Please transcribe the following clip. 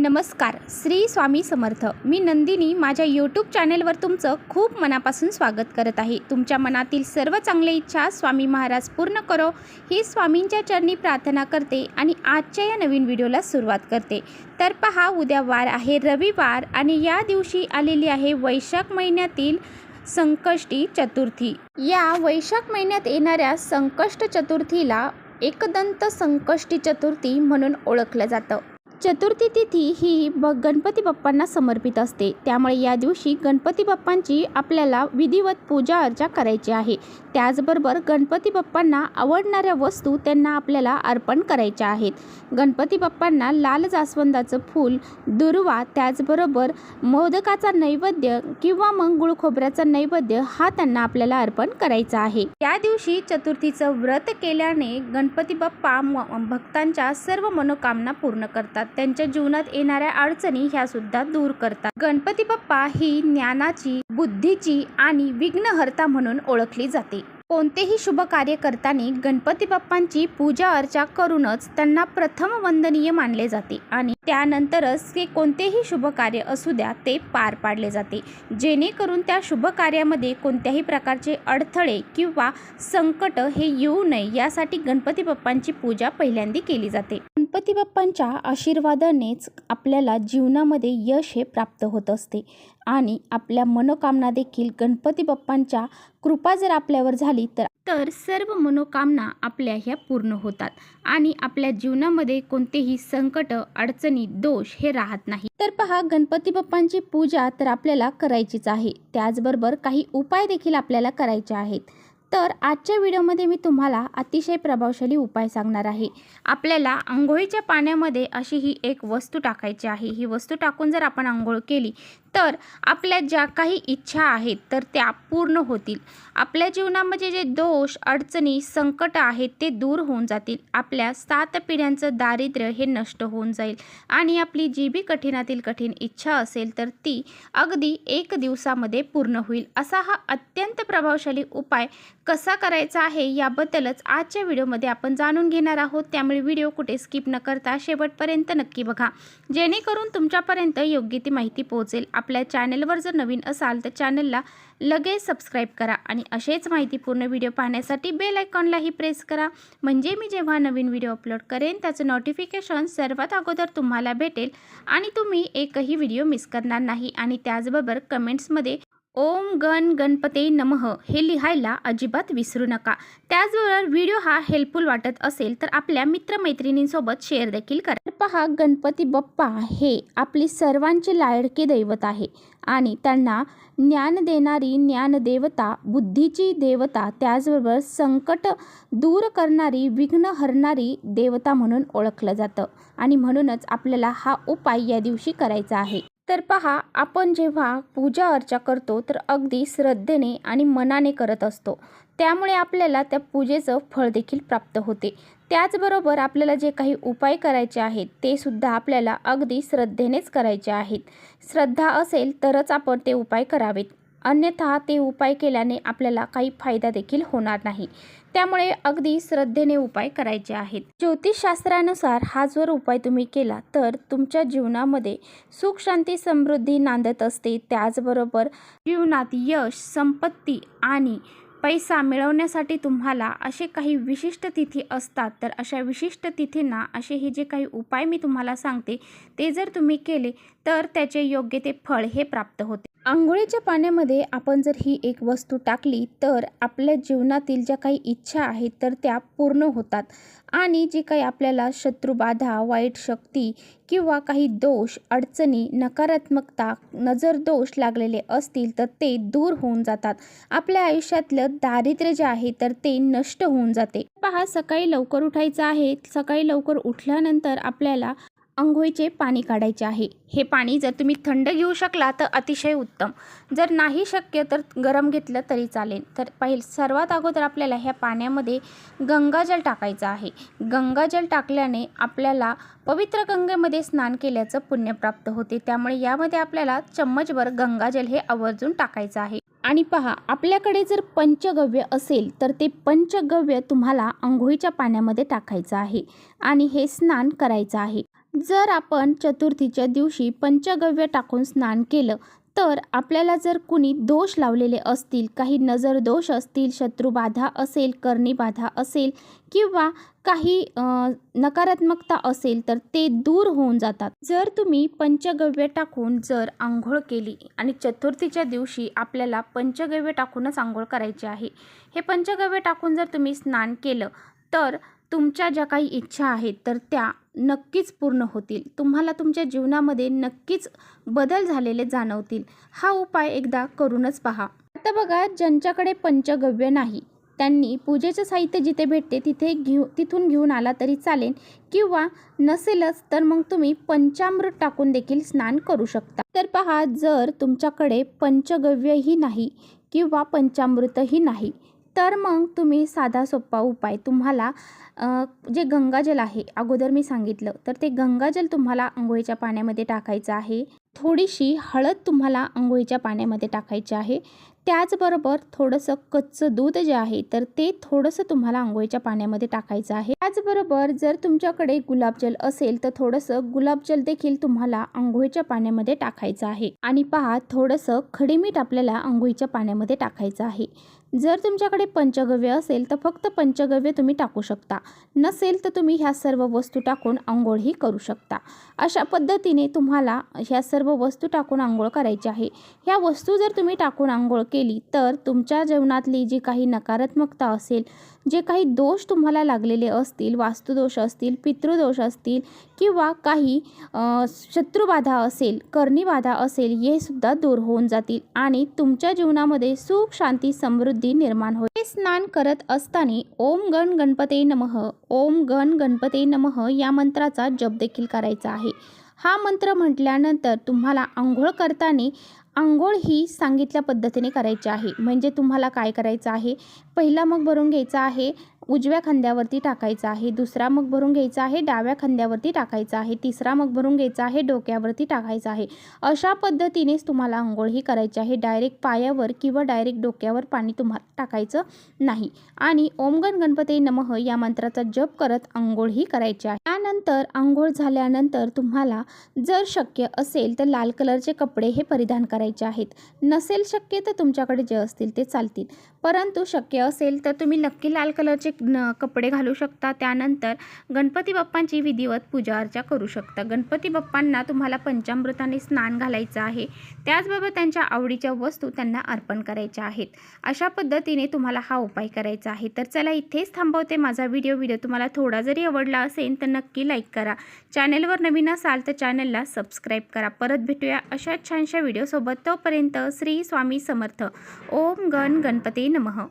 नमस्कार. श्री स्वामी समर्थ. मी नंदिनी माझ्या यूट्यूब चॅनलवर तुमचं खूप मनापासून स्वागत करत आहे. तुमच्या मनातील सर्व चांगल्या इच्छा स्वामी महाराज पूर्ण करो ही स्वामींच्या चरणी प्रार्थना करते आणि आजच्या या नवीन व्हिडिओला सुरुवात करते. तर पहा, उद्या वार आहे रविवार आणि या दिवशी आलेली आहे वैशाख महिन्यातील संकष्टी चतुर्थी. या वैशाख महिन्यात येणाऱ्या संकष्ट चतुर्थीला एकदंत संकष्टी चतुर्थी म्हणून ओळखलं जातं. चतुर्थी तिथी ही गणपती बाप्पांना समर्पित असते. त्यामुळे या दिवशी गणपती बाप्पांची आपल्याला विधिवत पूजा अर्चा करायची आहे. त्याचबरोबर गणपती बाप्पांना आवडणाऱ्या वस्तू त्यांना आपल्याला अर्पण करायच्या आहेत. गणपती बाप्पांना लाल जास्वंदाचं फूल, दुर्वा, त्याचबरोबर मोदकाचा नैवेद्य किंवा मग गुळ खोबऱ्याचा नैवेद्य हा त्यांना आपल्याला अर्पण करायचा आहे. या दिवशी चतुर्थीचं व्रत केल्याने गणपती बाप्पा भक्तांच्या सर्व मनोकामना पूर्ण करतात. त्यांच्या जीवनात येणाऱ्या अडचणी ह्या सुद्धा दूर करतात. गणपती बाप्पा ही ज्ञानाची, बुद्धीची आणि विघ्नहर्ता म्हणून ओळखली जाते. कोणतेही शुभ कार्य करताना गणपती बाप्पांची पूजा अर्चा करूनच त्यांना प्रथम वंदनीय मानले जाते आणि त्यानंतरच ते कोणतेही शुभ कार्य असू द्या ते पार पाडले जाते, जेणेकरून त्या शुभ कार्यामध्ये कोणत्याही प्रकारचे अडथळे किंवा संकट हे येऊ नये यासाठी गणपती बाप्पांची पूजा पहिल्यांदा केली जाते. गणपती बाप्पांच्या आशीर्वादानेच आपल्याला जीवनामध्ये यश हे प्राप्त होत असते आणि आपल्या मनोकामना देखील गणपती बाप्पांच्या कृपा जर आपल्यावर झाली तर सर्व मनोकामना आपल्या ह्या पूर्ण होतात आणि आपल्या जीवनामध्ये कोणतेही संकट, अडचणी, दोष हे राहत नाही. तर पहा, गणपती बाप्पांची पूजा तर आपल्याला करायचीच आहे. त्याचबरोबर काही उपाय देखील आपल्याला करायचे आहेत. तर आजच्या व्हिडिओमध्ये मी तुम्हाला अतिशय प्रभावशाली उपाय सांगणार आहे. आपल्याला अंघोळीच्या पाण्यामध्ये अशी ही एक वस्तू टाकायची आहे. ही वस्तू टाकून जर आपण अंघोळ केली तर आपल्या ज्या काही इच्छा आहेत तर त्या पूर्ण होतील. आपल्या जीवनामध्ये जे दोष, अडचणी, संकट आहेत ते दूर होऊन जातील. आपल्या 7 पिढ्यांचं दारिद्र्य हे नष्ट होऊन जाईल आणि आपली जी बी कठीणातील कठीण इच्छा असेल तर ती अगदी 1 दिवसामध्ये पूर्ण होईल. असा हा अत्यंत प्रभावशाली उपाय कसा करायचा आहे याबद्दलच आजच्या व्हिडिओमध्ये आपण जाणून घेणार आहोत. त्यामुळे व्हिडिओ कुठे स्किप न करता शेवटपर्यंत नक्की बघा, जेणेकरून तुमच्यापर्यंत योग्य ती माहिती पोहोचेल. आपल्या चॅनलवर जर नवीन असाल तर चॅनलला लगेच सबस्क्राईब करा आणि असेच माहितीपूर्ण व्हिडिओ पाहण्यासाठी बेल आयकॉनलाही प्रेस करा, म्हणजे मी जेव्हा नवीन व्हिडिओ अपलोड करेन त्याचं नोटिफिकेशन सर्वात अगोदर तुम्हाला भेटेल आणि तुम्ही एकही व्हिडिओ मिस करणार नाही. आणि त्याचबरोबर कमेंट्समध्ये ओम गण गणपते नमः हे लिहायला अजिबात विसरू नका. त्याचबरोबर व्हिडिओ हा हेल्पफुल वाटत असेल तर आपल्या मित्रमैत्रिणींसोबत शेअर देखील करा. पहा, गणपती बाप्पा हे आपली सर्वांचे लाडके दैवत आहे आणि त्यांना ज्ञान देणारी ज्ञानदेवता, बुद्धीची देवता, त्याचबरोबर संकट दूर करणारी, विघ्न हरणारी देवता म्हणून ओळखलं जातं आणि म्हणूनच आपल्याला हा उपाय या दिवशी करायचा आहे. तर पहा, आपण जेव्हा पूजा अर्चा करतो तर अगदी श्रद्धेने आणि मनाने करत असतो. त्यामुळे आपल्याला त्या पूजेचं फळ देखील प्राप्त होते. त्याचबरोबर आपल्याला जे काही उपाय करायचे आहेत ते सुद्धा आपल्याला अगदी श्रद्धेनेच करायचे आहेत. श्रद्धा असेल तरच आपण ते उपाय करावेत, अन्यथा ते उपाय केल्याने आपल्याला काही फायदा देखील होणार नाही. त्यामुळे अगदी श्रद्धेने उपाय करायचे आहेत. ज्योतिषशास्त्रानुसार हा जर उपाय तुम्ही केला तर तुमच्या जीवनामध्ये सुख, शांती, समृद्धी नांदत असते. त्याचबरोबर जीवनात यश, संपत्ती आणि पैसा मिळवण्यासाठी तुम्हाला असे काही विशिष्ट तिथी असतात. तर अशा विशिष्ट तिथींना असे हे जे काही उपाय मी तुम्हाला सांगते ते जर तुम्ही केले तर त्याचे योग्य ते फळ हे प्राप्त होते. अंघोळीच्या पाण्यामध्ये आपण जर ही एक वस्तू टाकली तर आपल्या जीवनातील ज्या काही इच्छा आहेत तर त्या पूर्ण होतात आणि जे काही आपल्याला शत्रुबाधा, वाईट शक्ती किंवा काही दोष, अडचणी, नकारात्मकता, नजर दोष लागलेले असतील तर ते दूर होऊन जातात. आपल्या आयुष्यातलं दारिद्र्य जे आहे तर ते नष्ट होऊन जाते. पहा, सकाळी लवकर उठायचं आहे. सकाळी लवकर उठल्यानंतर आपल्याला अंघोळीचे पाणी काढायचे आहे. हे पाणी जर तुम्ही थंड घेऊ शकला तर अतिशय उत्तम, जर नाही शक्य तर गरम घेतलं तरी चालेल. तर सर्वात अगोदर आपल्याला ह्या पाण्यामध्ये गंगाजल टाकायचं आहे. गंगाजल टाकल्याने आपल्याला पवित्र गंगेमध्ये स्नान केल्याचं पुण्य प्राप्त होते. त्यामुळे यामध्ये आपल्याला चम्मचभर गंगाजल हे आवर्जून टाकायचं आहे. आणि पहा, आपल्याकडे जर पंचगव्य असेल तर ते पंचगव्य तुम्हाला अंघोळीच्या पाण्यामध्ये टाकायचं आहे आणि हे स्नान करायचं आहे. जर आपण चतुर्थीच्या दिवशी पंचगव्य टाकून स्नान केलं तर आपल्याला जर कुणी दोष लावलेले असतील, काही नजर दोष असतील, शत्रुबाधा असेल, कर्णीबाधा असेल किंवा काही नकारात्मकता असेल तर ते दूर होऊन जातात. जर तुम्ही पंचगव्य टाकून जर आंघोळ केली आणि चतुर्थीच्या दिवशी आपल्याला पंचगव्य टाकूनच आंघोळ करायची आहे. हे पंचगव्य टाकून जर तुम्ही स्नान केलं तर तुमच्या ज्या काही इच्छा आहेत तर त्या नक्कीच पूर्ण होतील. तुम्हाला तुमच्या जीवनामध्ये नक्कीच बदल झालेले जाणवतील. हा उपाय एकदा करूनच पहा. आता बघा, ज्यांच्याकडे पंचगव्य नाही त्यांनी पूजेचं साहित्य जिथे भेटते तिथून घेऊन आला तरी चालेल किंवा नसेलच तर मग तुम्ही पंचामृत टाकून देखील स्नान करू शकता. तर पहा, जर तुमच्याकडे पंचगव्यही नाही किंवा पंचामृतही नाही तर मग तुम्ही साधा सोपा उपाय, तुम्हाला जे गंगाजल आहे अगोदर मी सांगितलं तर ते गंगाजल तुम्हाला अंघोळीच्या पाण्यामध्ये टाकायचं आहे. थोडीशी हळद तुम्हाला अंघोळीच्या पाण्यामध्ये टाकायची आहे. त्याचबरोबर थोडंसं कच्चं दूध जे आहे तर ते थोडंसं तुम्हाला अंघोळीच्या पाण्यामध्ये टाकायचं आहे. त्याचबरोबर जर तुमच्याकडे गुलाबजल असेल तर थोडंसं गुलाबजल देखील तुम्हाला अंघोळीच्या पाण्यामध्ये टाकायचं आहे. आणि पहा, थोडंसं खडी मीठ आपल्याला अंघोळीच्या पाण्यामध्ये टाकायचं आहे. जर तुमच्याकडे पंचगव्य असेल तर फक्त पंचगव्य तुम्ही टाकू शकता, नसेल तर तुम्ही ह्या सर्व वस्तू टाकून अंघोळही करू शकता. अशा पद्धतीने तुम्हाला ह्या सर्व वस्तू टाकून अंघोळ करायची आहे. ह्या वस्तू जर तुम्ही टाकून अंघोळ केली तर तुमच्या जीवनातली जी काही नकारात्मकता असेल, जे काही दोष तुम्हाला लागलेले असतील, वास्तुदोष असतील, पितृदोष असतील किंवा काही शत्रुबाधा असेल, कर्णीबाधा असेल, हे सुद्धा दूर होऊन जातील आणि तुमच्या जीवनामध्ये सुख, शांती, समृद्धी निर्माण होईल. हे स्नान करत असताना ओम गण गणपते नमः, ओम गण गणपते नमः या मंत्राचा जप देखील करायचा आहे. हा मंत्र म्हटल्यानंतर तुम्हाला आंघोळ करताना आंघोळ ही सांगितल्या पद्धतीने करायची आहे. म्हणजे तुम्हाला काय करायचं आहे, पहिला मग भरून घ्यायचा आहे, उजव्या खांद्यावरती टाकायचा आहे. दुसरा मग भरून घ्यायचा आहे, डाव्या खांद्यावरती टाकायचा आहे. तिसरा मग भरून घ्यायचा आहे, डोक्यावरती टाकायचा आहे. अशा पद्धतीनेच तुम्हाला आंघोळ ही करायची आहे. डायरेक्ट पायावर किंवा डायरेक्ट डोक्यावर पाणी तुम्हाला टाकायचं नाही. आणि ओम गण गणपते नमः या मंत्राचा जप करत आंघोळ ही करायची आहे. त्यानंतर आंघोळ झाल्यानंतर तुम्हाला जर शक्य असेल तर लाल कलरचे कपडे हे परिधान करायचे आहेत. नसेल शक्य तर तुमच्याकडे जे असतील ते चालतील, परंतु शक्य असेल तर तुम्ही नक्की लाल कलरचे कपडे घालू शकता. त्यानंतर गणपती बाप्पांची विधिवत पूजा अर्चा करू शकता. गणपती बाप्पांना तुम्हाला पंचामृताने स्नान घालायचं आहे. त्याचबरोबर त्यांच्या आवडीच्या वस्तू त्यांना अर्पण करायच्या आहेत. अशा पद्धतीने तुम्हाला हा उपाय करायचा आहे. तर चला, इथेच थांबवते माझा व्हिडिओ तुम्हाला थोडा जरी आवडला असेल तर नक्की लाईक करा. चॅनेलवर नवीन असाल तर चॅनलला सबस्क्राईब करा. परत भेटूया अशा छानशा व्हिडिओसोबत. तोपर्यंत श्री स्वामी समर्थ. ओम गण गणपते नमः.